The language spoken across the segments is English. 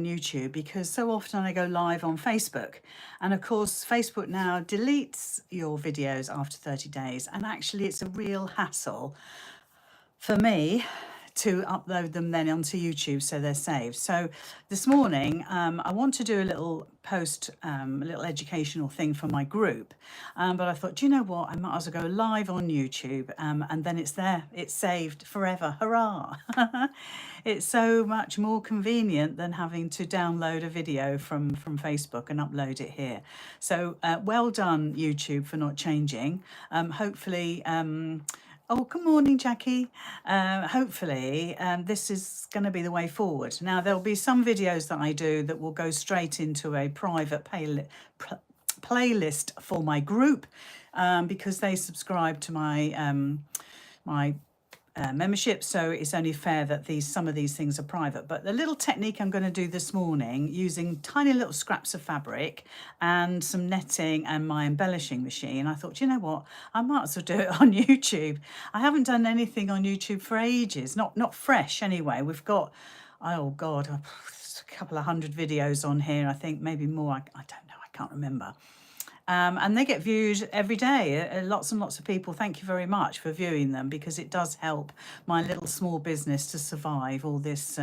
YouTube because so often I go live on Facebook. And of course, Facebook now deletes your videos after 30 days. And actually, it's a real hassle for me to upload them then onto YouTube so they're saved. So this morning, I want to do a little post, a little educational thing for my group. But I thought, do you know what? I might as well go live on YouTube and then it's there. It's saved forever. Hurrah. It's so much more convenient than having to download a video from Facebook and upload it here. So well done, YouTube, for not changing. Hopefully, oh, good morning, Jackie. Hopefully, this is going to be the way forward. Now, there'll be some videos that I do that will go straight into a private playlist for my group because they subscribe to my membership, so it's only fair that some of these things are private. But the little technique I'm going to do this morning using tiny little scraps of fabric and some netting and my embellishing machine, I thought, you know what, I might as well do it on YouTube. I haven't done anything on YouTube for ages, not fresh anyway. We've got, oh God, a couple of hundred videos on here, I think, maybe more. I don't know, I can't remember. And they get viewed every day. Lots and lots of people, thank you very much for viewing them, because it does help my little small business to survive all this,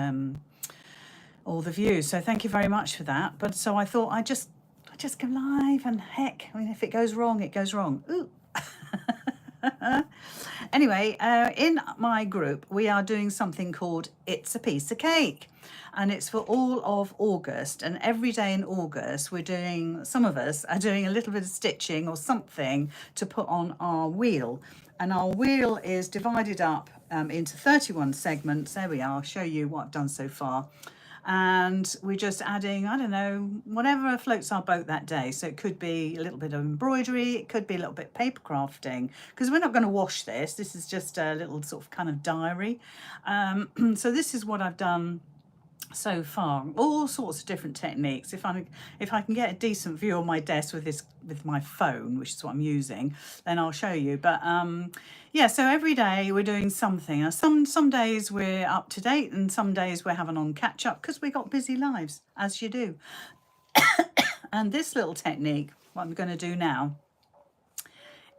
all the views. So thank you very much for that. But so I thought I'd just go live, and heck, I mean, if it goes wrong, it goes wrong. Ooh. Anyway, in my group, we are doing something called It's a Piece of Cake. And it's for all of August. And every day in August, we're doing, some of us are doing a little bit of stitching or something to put on our wheel. And our wheel is divided up into 31 segments. There we are. I'll show you what I've done so far. And we're just adding, I don't know, whatever floats our boat that day. So it could be a little bit of embroidery, it could be a little bit of paper crafting, because we're not going to wash this. This is just a little sort of kind of diary. So this is what I've done so far, all sorts of different techniques. If I can get a decent view on my desk with my phone, which is what I'm using, then I'll show you. But yeah, so every day we're doing something. Now, some days we're up to date, and some days we're having on catch up because we got busy lives, as you do. And this little technique, what I'm going to do now,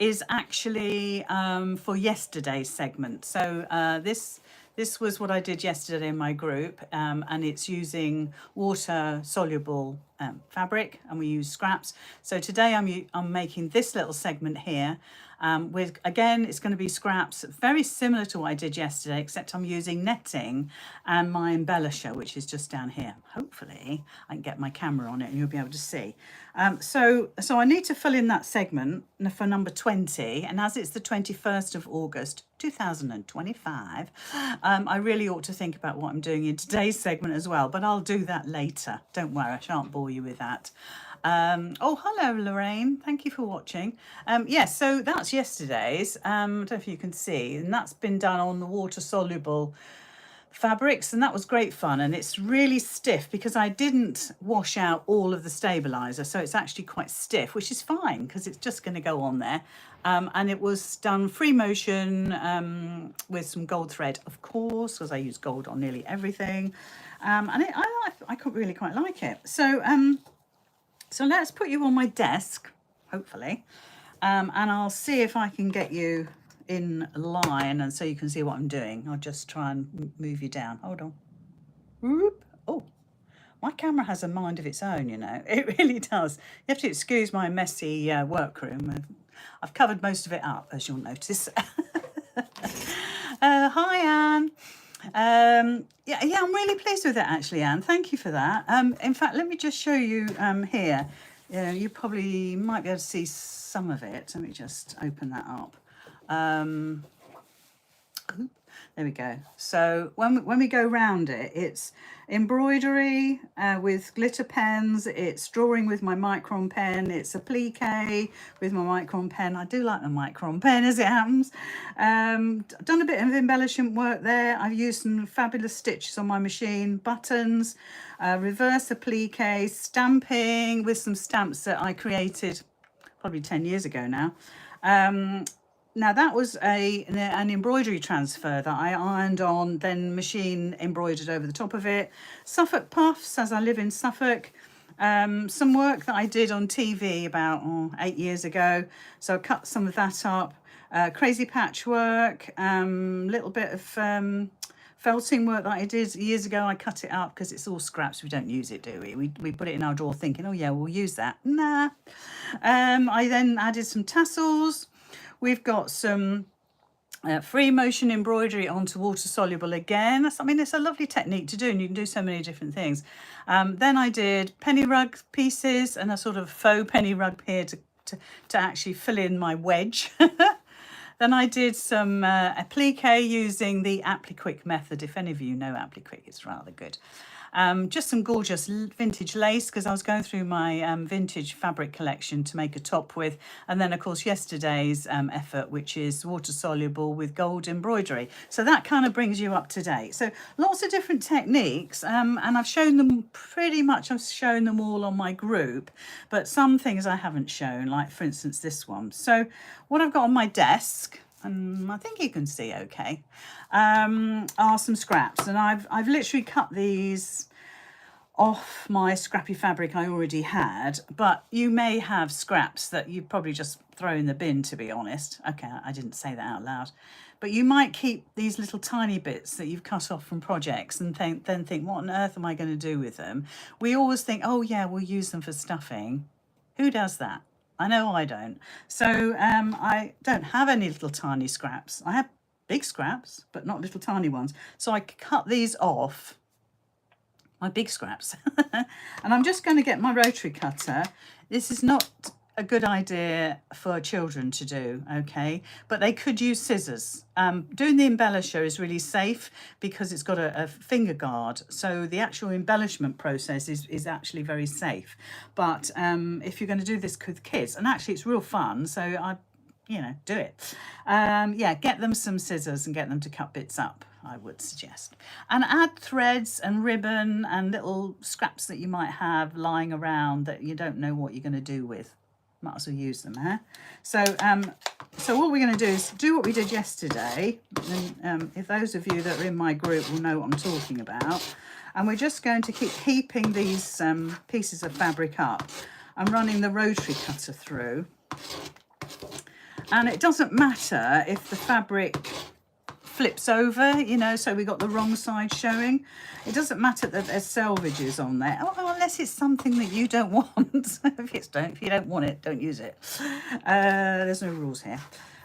is actually for yesterday's segment. So this was what I did yesterday in my group, and it's using water-soluble fabric, and we use scraps. So today I'm making this little segment here. With, again, it's going to be scraps, very similar to what I did yesterday, except I'm using netting and my embellisher, which is just down here. Hopefully I can get my camera on it and you'll be able to see. So I need to fill in that segment for number 20, and as it's the 21st of August 2025, I really ought to think about what I'm doing in today's segment as well, but I'll do that later. Don't worry, I shan't bore you with that. Oh, hello, Lorraine. Thank you for watching. Yes, so that's yesterday's. I don't know if you can see, and that's been done on the water-soluble fabrics, and that was great fun. And it's really stiff because I didn't wash out all of the stabilizer, so it's actually quite stiff, which is fine because it's just going to go on there. And it was done free motion with some gold thread, of course, because I use gold on nearly everything. And I really quite like it. So let's put you on my desk, hopefully, and I'll see if I can get you in line, and so you can see what I'm doing. I'll just try and move you down. Hold on. Whoop. Oh, my camera has a mind of its own, you know. It really does. You have to excuse my messy workroom. I've covered most of it up, as you'll notice. Hi, Anne. Yeah, I'm really pleased with it, actually, Anne. Thank you for that. In fact, let me just show you here. You probably might be able to see some of it. Let me just open that up. There we go. So when we go round it, it's embroidery with glitter pens, it's drawing with my micron pen, it's applique with my micron pen. I do like the micron pen, as it happens. Done a bit of embellishment work there. I've used some fabulous stitches on my machine, buttons, reverse applique, stamping with some stamps that I created probably 10 years ago now. Now that was an embroidery transfer that I ironed on, then machine embroidered over the top of it. Suffolk puffs, as I live in Suffolk. Some work that I did on TV about 8 years ago. So I cut some of that up. Crazy patchwork, little bit of felting work that I did years ago. I cut it up because it's all scraps. We don't use it, do we? We put it in our drawer thinking, oh yeah, we'll use that. Nah. I then added some tassels. We've got some free motion embroidery onto water soluble again. I mean, it's a lovely technique to do, and you can do so many different things. Then I did penny rug pieces and a sort of faux penny rug here to actually fill in my wedge. Then I did some applique using the Appliquick method. If any of you know Appliquick, it's rather good. Just some gorgeous vintage lace, because I was going through my vintage fabric collection to make a top with. And then, of course, yesterday's effort, which is water soluble with gold embroidery. So that kind of brings you up to date. So lots of different techniques. And I've shown them pretty much, I've shown them all on my group. But some things I haven't shown, like, for instance, this one. So what I've got on my desk, and I think you can see okay, are some scraps, and I've literally cut these off my scrappy fabric I already had, but you may have scraps that you probably just throw in the bin, to be honest. Okay, I didn't say that out loud. But you might keep these little tiny bits that you've cut off from projects and then think, what on earth am I going to do with them? We always think, oh yeah, we'll use them for stuffing. Who does that? I know I don't. So I don't have any little tiny scraps. I have big scraps, but not little tiny ones. So I cut these off, my big scraps. And I'm just going to get my rotary cutter. This is not a good idea for children to do, okay? But they could use scissors. Doing the embellisher is really safe because it's got a finger guard. So the actual embellishment process is actually very safe. But if you're going to do this with kids, and actually it's real fun, so do it. Yeah, get them some scissors and get them to cut bits up, I would suggest. And add threads and ribbon and little scraps that you might have lying around that you don't know what you're going to do with. Might as well use them, huh? So what we're going to do is do what we did yesterday. And if those of you that are in my group will know what I'm talking about. And we're just going to keep heaping these pieces of fabric up. I'm running the rotary cutter through. And it doesn't matter if the fabric flips over, so we got the wrong side showing. It doesn't matter that there's selvages on there, unless it's something that you don't want. If you don't want it, don't use it. There's no rules here.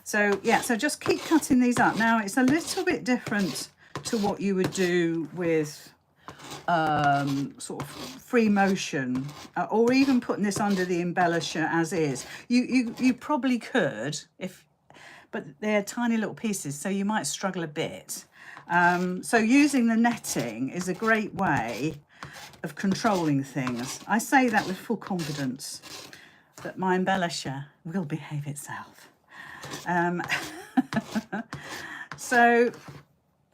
So yeah, so just keep cutting these up. Now it's a little bit different to what you would do with sort of free motion, or even putting this under the embellisher as is. You probably could, but they're tiny little pieces, so you might struggle a bit. So using the netting is a great way of controlling things. I say that with full confidence that my embellisher will behave itself. So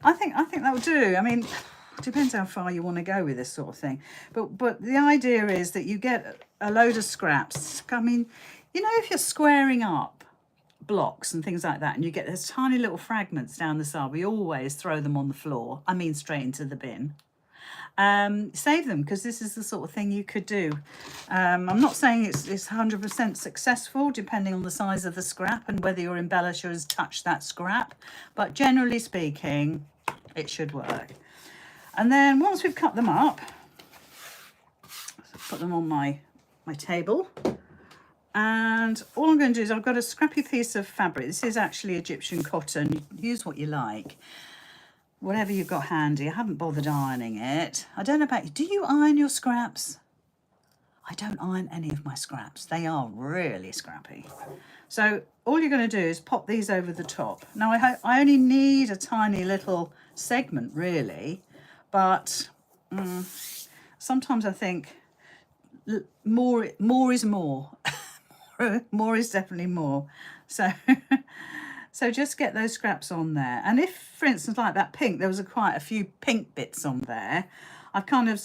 I think that will do. I mean, depends how far you want to go with this sort of thing. But the idea is that you get a load of scraps. I mean, if you're squaring up blocks and things like that, and you get those tiny little fragments down the side, we always throw them on the floor. I mean, straight into the bin. Save them, because this is the sort of thing you could do. I'm not saying it's 100% successful, depending on the size of the scrap and whether your embellisher has touched that scrap, but generally speaking, it should work. And then once we've cut them up, put them on my table. And all I'm going to do is, I've got a scrappy piece of fabric. This is actually Egyptian cotton. Use what you like, whatever you've got handy. I haven't bothered ironing it. I don't know about you. Do you iron your scraps? I don't iron any of my scraps. They are really scrappy. So all you're going to do is pop these over the top. Now I only need a tiny little segment, really, but sometimes I think more is more. More is definitely more. So just get those scraps on there. And if, for instance, like that pink, there was quite a few pink bits on there, I've kind of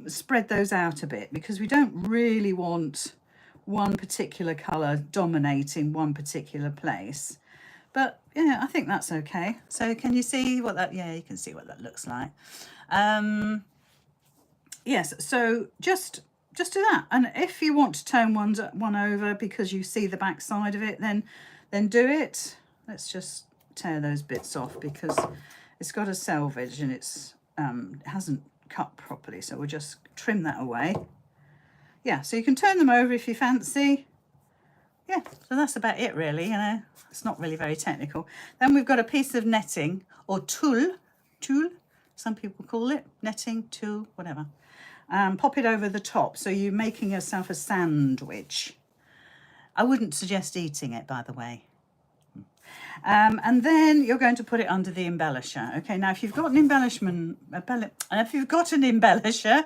spread those out a bit, because we don't really want one particular colour dominating one particular place. But yeah, I think that's okay. So can you see what that, yeah, you can see what that looks like. Yes, so just do that. And if you want to turn one over because you see the back side of it, then do it. Let's just tear those bits off because it's got a selvage and it hasn't cut properly. So we'll just trim that away. Yeah, so you can turn them over if you fancy. Yeah, so that's about it really, you know. It's not really very technical. Then we've got a piece of netting or tulle, some people call it, netting, tulle, whatever. Pop it over the top. So you're making yourself a sandwich. I wouldn't suggest eating it, by the way. And then you're going to put it under the embellisher. Okay, now if you've got an embellisher,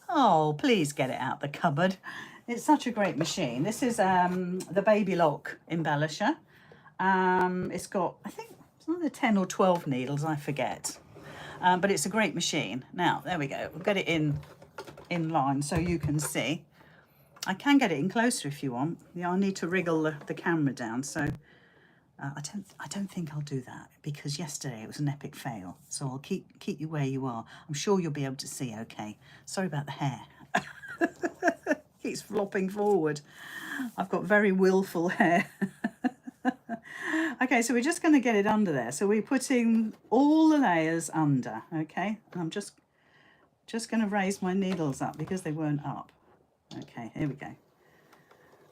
oh, please get it out the cupboard. It's such a great machine. This is the Baby Lock embellisher. It's got, I think, it's either 10 or 12 needles, I forget. But it's a great machine. Now, there we go. We'll get it in line so you can see. I can get it in closer if you want. Yeah, I need to wriggle the camera down. So I don't think I'll do that because yesterday it was an epic fail. So I'll keep you where you are. I'm sure you'll be able to see okay. Sorry about the hair. Keeps flopping forward. I've got very willful hair. Okay, so we're just going to get it under there. So we're putting all the layers under, okay? And I'm just going to raise my needles up because they weren't up. Okay, here we go.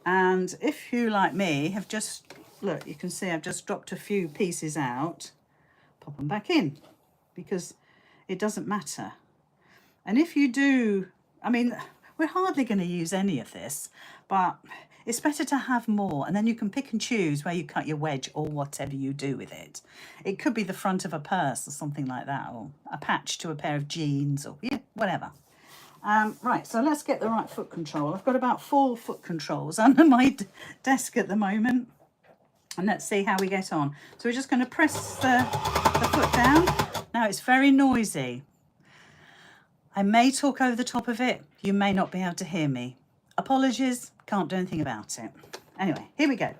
And if you, like me, have just, look, you can see I've just dropped a few pieces out, pop them back in because it doesn't matter. And if you do, I mean, we're hardly going to use any of this, but it's better to have more, and then you can pick and choose where you cut your wedge or whatever you do with it. It could be the front of a purse or something like that, or a patch to a pair of jeans, or yeah, whatever. Right, so let's get the right foot control. I've got about 4 foot controls under my desk at the moment, and let's see how we get on. So we're just going to press the foot down. Now it's very noisy. I may talk over the top of it. You may not be able to hear me. Apologies, can't do anything about it. Anyway, here we go.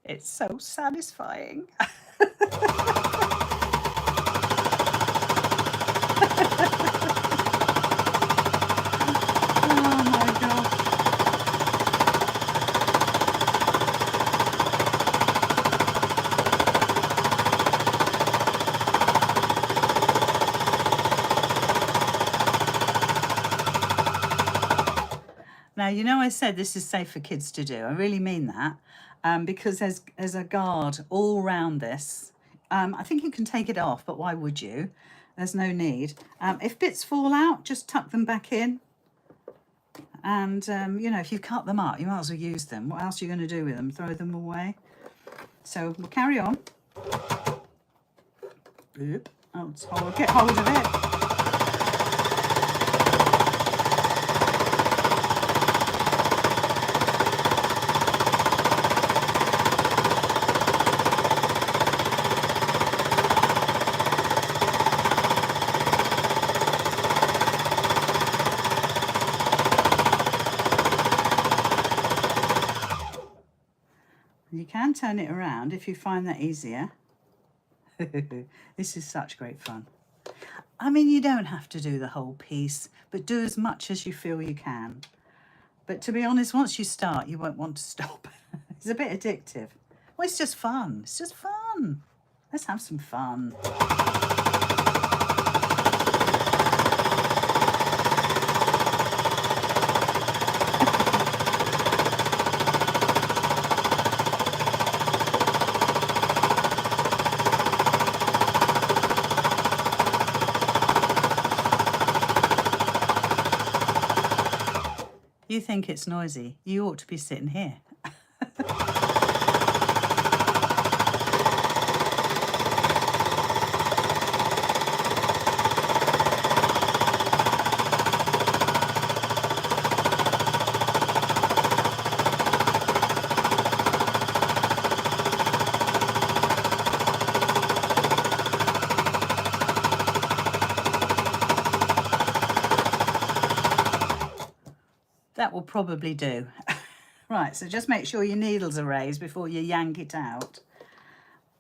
It's so satisfying. Oh my God. Now, you know I said this is safe for kids to do. I really mean that. Because there's a guard all round this. I think you can take it off, but why would you? There's no need. If bits fall out, just tuck them back in. And, you know, if you cut them up, you might as well use them. What else are you going to do with them? Throw them away? So we'll carry on. Oop. Oh, I'll get hold of it. You can turn it around if you find that easier. This is such great fun. I mean, you don't have to do the whole piece, but do as much as you feel you can. But to be honest, once you start, you won't want to stop. It's a bit addictive. Well, it's just fun. It's just fun. Let's have some fun. You think it's noisy. You ought to be sitting here. That will probably do. Right, so just make sure your needles are raised before you yank it out.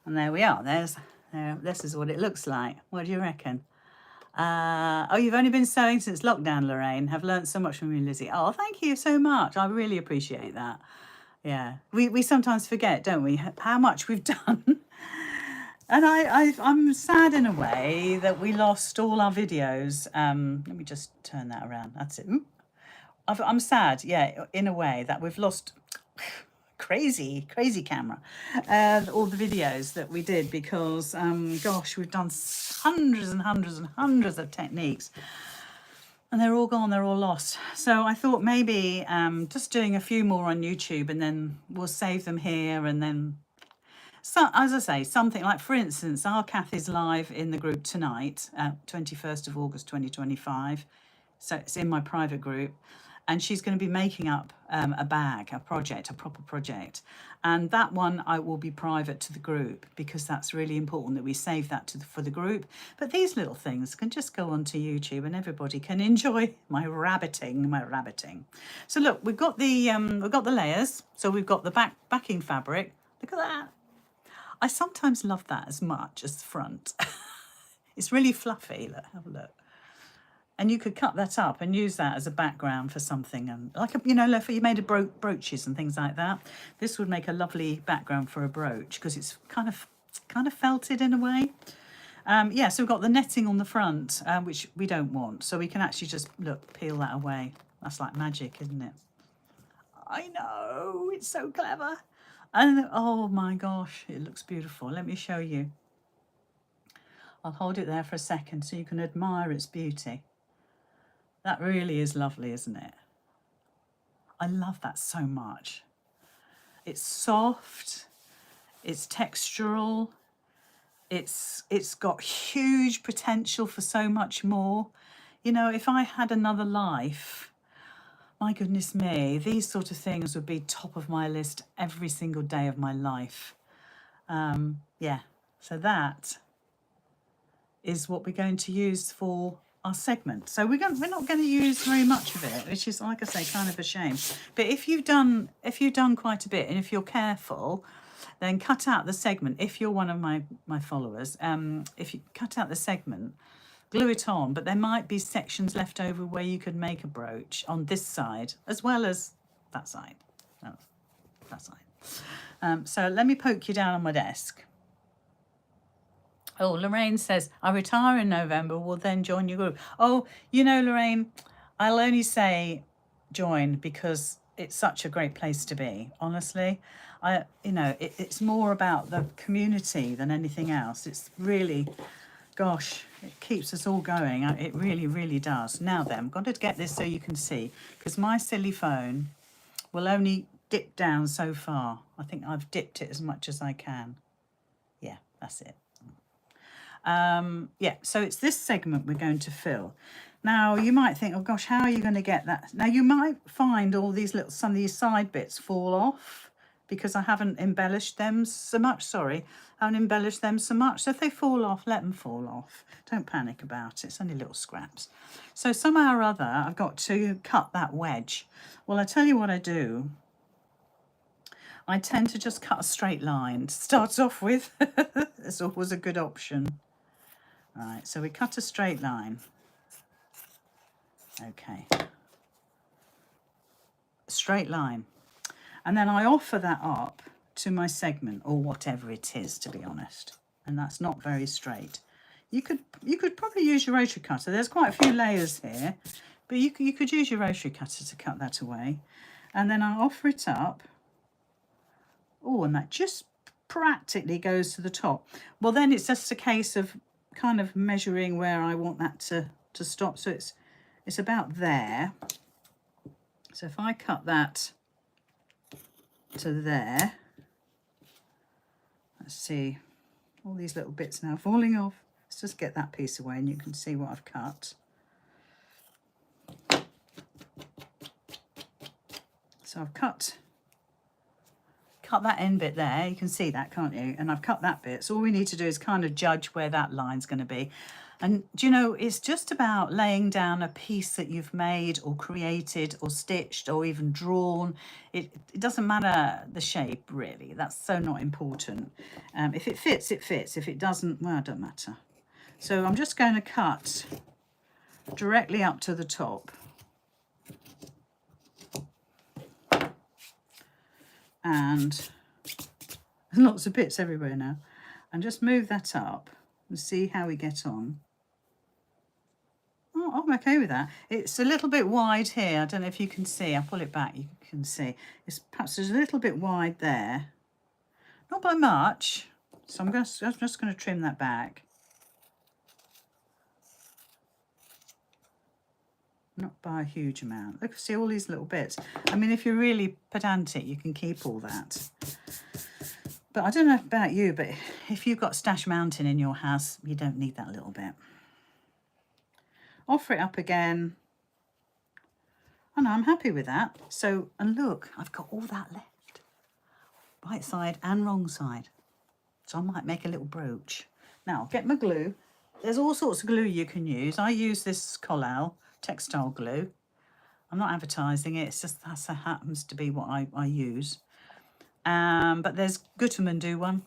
And there we are. This is what it looks like. What do you reckon? Oh, you've only been sewing since lockdown, Lorraine. Have learnt so much from you, Lizzie. Oh, thank you so much. I really appreciate that. Yeah, we sometimes forget, don't we, how much we've done. And I'm sad in a way that we lost all our videos. Let me just turn that around. That's it. I'm sad, yeah, in a way that we've lost crazy camera, all the videos that we did because, gosh, we've done hundreds and hundreds and hundreds of techniques. And they're all gone, they're all lost. So I thought maybe just doing a few more on YouTube and then we'll save them here and then... So, as I say, something like, for instance, our Kathy's live in the group tonight, 21st of August 2025. So it's in my private group. And she's going to be making up a bag, a proper project. And that one I will be private to the group because that's really important that we save that for the group. But these little things can just go onto YouTube and everybody can enjoy my rabbiting. So look, we've got the layers. So we've got the backing fabric. Look at that. I sometimes love that as much as the front. It's really fluffy. Look, have a look. And you could cut that up and use that as a background for something, and like if you made brooches and things like that. This would make a lovely background for a brooch because it's kind of felted in a way. Yeah, so we've got the netting on the front, which we don't want, so we can actually just peel that away. That's like magic, isn't it? I know, it's so clever. And oh my gosh, it looks beautiful. Let me show you. I'll hold it there for a second so you can admire its beauty. That really is lovely, isn't it? I love that so much. It's soft, it's textural, it's got huge potential for so much more. If I had another life, my goodness me, these sort of things would be top of my list every single day of my life. Yeah, so that is what we're going to use for our segment. So we're not going to use very much of it, which is, like I say, kind of a shame. But if you've done quite a bit, and if you're careful, then cut out the segment. If you're one of my followers, if you cut out the segment, glue it on, but there might be sections left over where you could make a brooch on this side as well as that side. Oh, that side. So let me poke you down on my desk. Oh, Lorraine says, I retire in November, will then join your group. Oh, Lorraine, I'll only say join because it's such a great place to be, honestly. It's more about the community than anything else. It's really, gosh, it keeps us all going. It really, really does. Now then, I'm going to get this so you can see, because my silly phone will only dip down so far. I think I've dipped it as much as I can. Yeah, that's it. Yeah, so it's this segment we're going to fill. Now you might think, oh gosh, how are you going to get that? Now you might find some of these side bits fall off because I haven't embellished them so much. Sorry, I haven't embellished them so much. So if they fall off, let them fall off. Don't panic about it. It's only little scraps. So somehow or other, I've got to cut that wedge. Well, I tell you what I do. I tend to just cut a straight line to start off with. It's always a good option. Right, so we cut a straight line. Okay. Straight line. And then I offer that up to my segment, or whatever it is, to be honest. And that's not very straight. You could probably use your rotary cutter. There's quite a few layers here, but you could use your rotary cutter to cut that away. And then I offer it up. Oh, and that just practically goes to the top. Well, then it's just a case of kind of measuring where I want that to stop. So it's about there. So if I cut that to there, let's see, all these little bits now falling off. Let's just get that piece away and you can see what I've cut. So I've cut cut that end bit there. You can see that, can't you? And I've cut that bit. So all we need to do is kind of judge where that line's going to be. And do you know, it's just about laying down a piece that you've made or created or stitched or even drawn. It doesn't matter the shape, really. That's so not important. If it fits, it fits. If it doesn't, well, it doesn't matter. So I'm just going to cut directly up to the top. And lots of bits everywhere now. And just move that up and see how we get on. Oh, I'm okay with that. It's a little bit wide here. I don't know if you can see. I'll pull it back. You can see. It's perhaps a little bit wide there. Not by much. So I'm just going to trim that back. Not by a huge amount. Look, see all these little bits. I mean, if you're really pedantic, you can keep all that. But I don't know about you, but if you've got Stash Mountain in your house, you don't need that little bit. Offer it up again. Oh no, I'm happy with that. So, and look, I've got all that left. Right side and wrong side. So I might make a little brooch. Now, get my glue. There's all sorts of glue you can use. I use this Collal textile glue. I'm not advertising it. It's just that happens to be what I use. But there's Gutermann do one.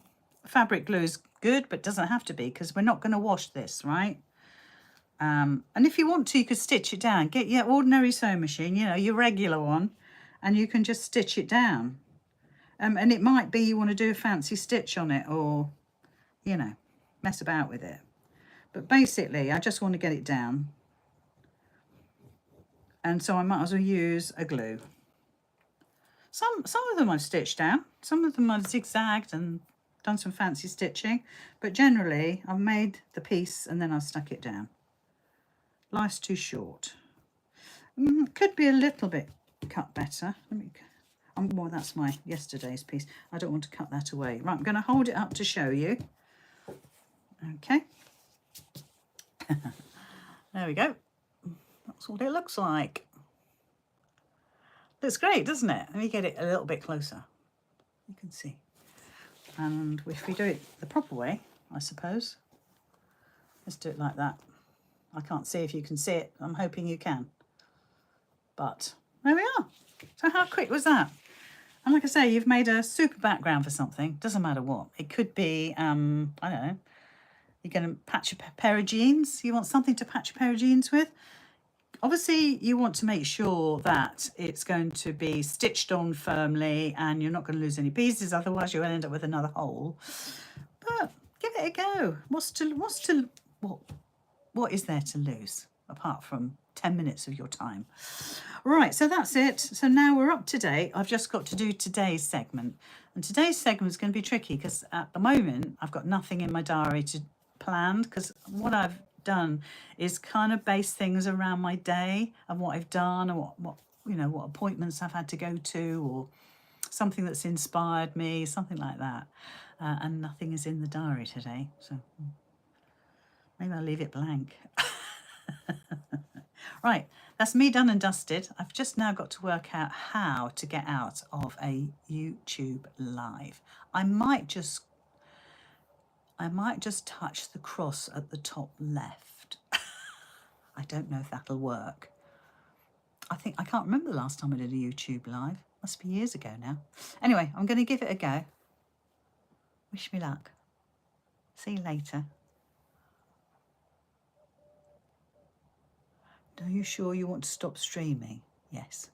Fabric glue is good, but doesn't have to be because we're not going to wash this, right? And if you want to, you could stitch it down. Get your ordinary sewing machine, you know, your regular one, and you can just stitch it down. And it might be you want to do a fancy stitch on it or, you know, mess about with it. But basically, I just want to get it down. And so I might as well use a glue. Some of them I've stitched down. Some of them I've zigzagged and done some fancy stitching. But generally, I've made the piece and then I've stuck it down. Life's too short. Could be a little bit cut better. Well, that's my yesterday's piece. I don't want to cut that away. Right, I'm going to hold it up to show you. Okay. There we go. That's what it looks like. Looks great, doesn't it? Let me get it a little bit closer. You can see. And if we do it the proper way, I suppose. Let's do it like that. I can't see if you can see it. I'm hoping you can. But there we are. So how quick was that? And like I say, you've made a super background for something. Doesn't matter what. It could be, I don't know, you're going to patch a pair of jeans. You want something to patch a pair of jeans with. Obviously, you want to make sure that it's going to be stitched on firmly and you're not going to lose any pieces. Otherwise, you'll end up with another hole. But give it a go. What is there to lose apart from 10 minutes of your time? Right, so that's it. So now we're up to date. I've just got to do today's segment. And today's segment is going to be tricky because at the moment, I've got nothing in my diary to plan because what I've done is kind of base things around my day and what I've done or what appointments I've had to go to or something that's inspired me, something like that. And nothing is in the diary today, so maybe I'll leave it blank. Right, that's me done and dusted. I've just now got to work out how to get out of a YouTube live. I might just touch the cross at the top left. I don't know if that'll work. I can't remember the last time I did a YouTube live. Must be years ago now. Anyway, I'm going to give it a go. Wish me luck. See you later. Are you sure you want to stop streaming? Yes.